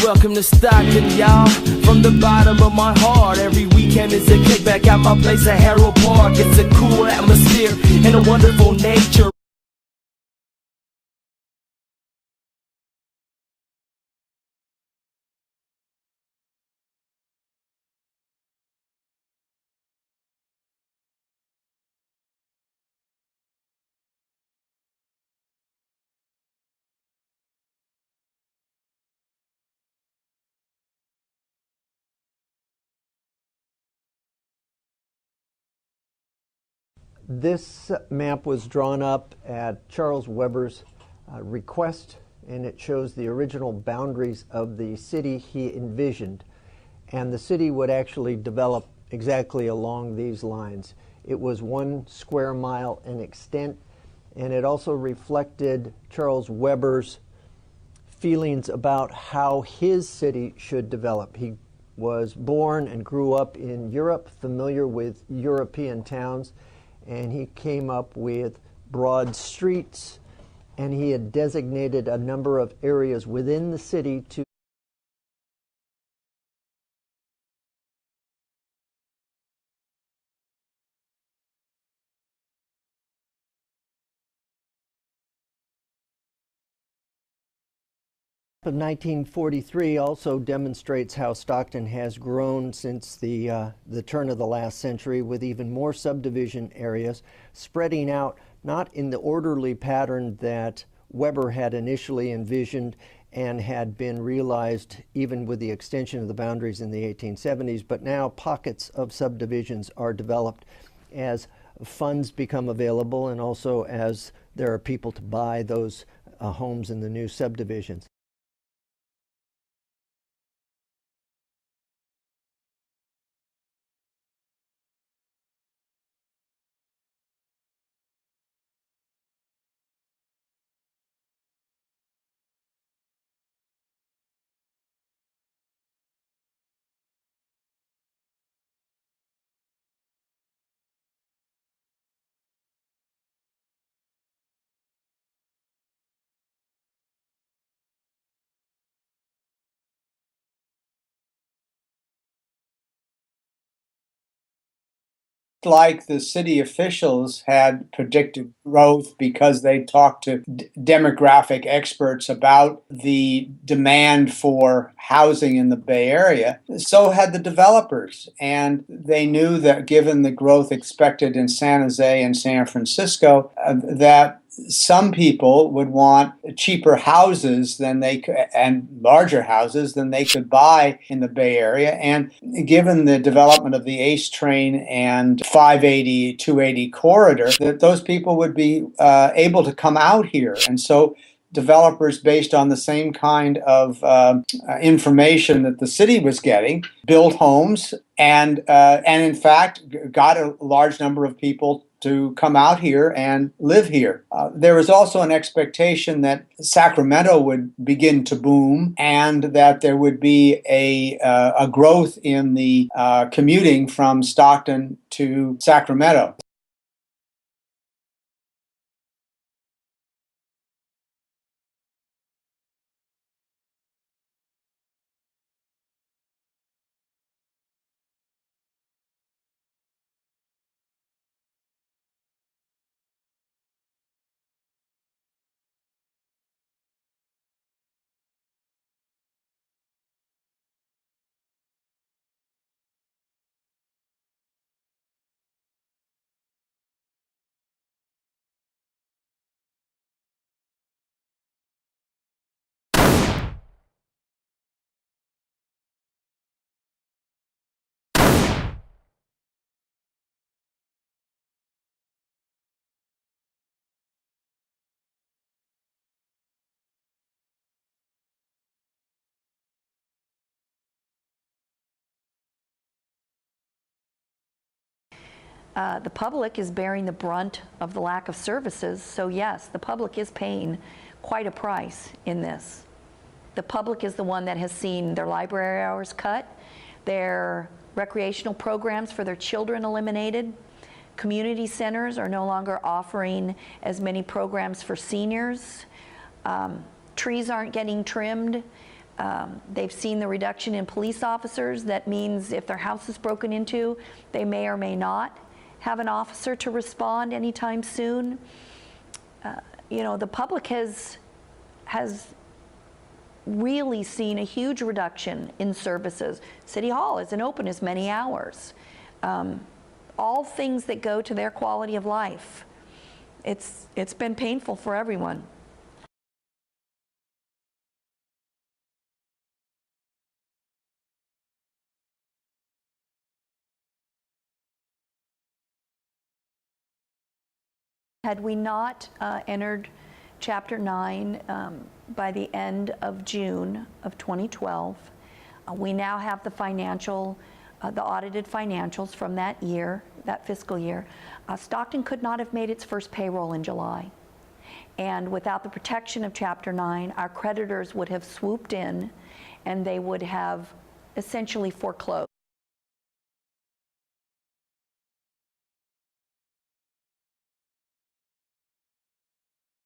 Welcome to Stockton, y'all. From the bottom of my heart, every weekend is a kickback at my place at Harold Park. It's a cool atmosphere and a wonderful nature. This map was drawn up at Charles Weber's request, and it shows the original boundaries of the city he envisioned. And the city would actually develop exactly along these lines. It was 1 square mile in extent, and it also reflected Charles Weber's feelings about how his city should develop. He was born and grew up in Europe, familiar with European towns, and he came up with broad streets, and he had designated a number of areas within the city to of 1943 also demonstrates how Stockton has grown since the turn of the last century, with even more subdivision areas spreading out, not in the orderly pattern that Weber had initially envisioned and had been realized even with the extension of the boundaries in the 1870s, but now pockets of subdivisions are developed as funds become available and also as there are people to buy those homes in the new subdivisions. Like the city officials had predicted growth because they talked to demographic experts about the demand for housing in the Bay Area, so had the developers. And they knew that given the growth expected in San Jose and San Francisco, that some people would want cheaper houses than they could, and larger houses than they could buy in the Bay Area. And given the development of the ACE train and 580, 280 corridor, that those people would be able to come out here. And so developers, based on the same kind of information that the city was getting, built homes and in fact got a large number of people to come out here and live here. There was also an expectation that Sacramento would begin to boom and that there would be a growth in the commuting from Stockton to Sacramento. The public is bearing the brunt of the lack of services, so yes, the public is paying quite a price in this. The public is the one that has seen their library hours cut, their recreational programs for their children eliminated. Community centers are no longer offering as many programs for seniors. Trees aren't getting trimmed. They've seen the reduction in police officers. That means if their house is broken into, they may or may not have an officer to respond anytime soon. You know, the public has really seen a huge reduction in services. City Hall isn't open as many hours. All things that go to their quality of life. It's been painful for everyone. Had we not entered Chapter 9 by the end of June of 2012, we now have the audited financials from that year, that fiscal year. Stockton could not have made its first payroll in July. And without the protection of Chapter 9, our creditors would have swooped in and they would have essentially foreclosed.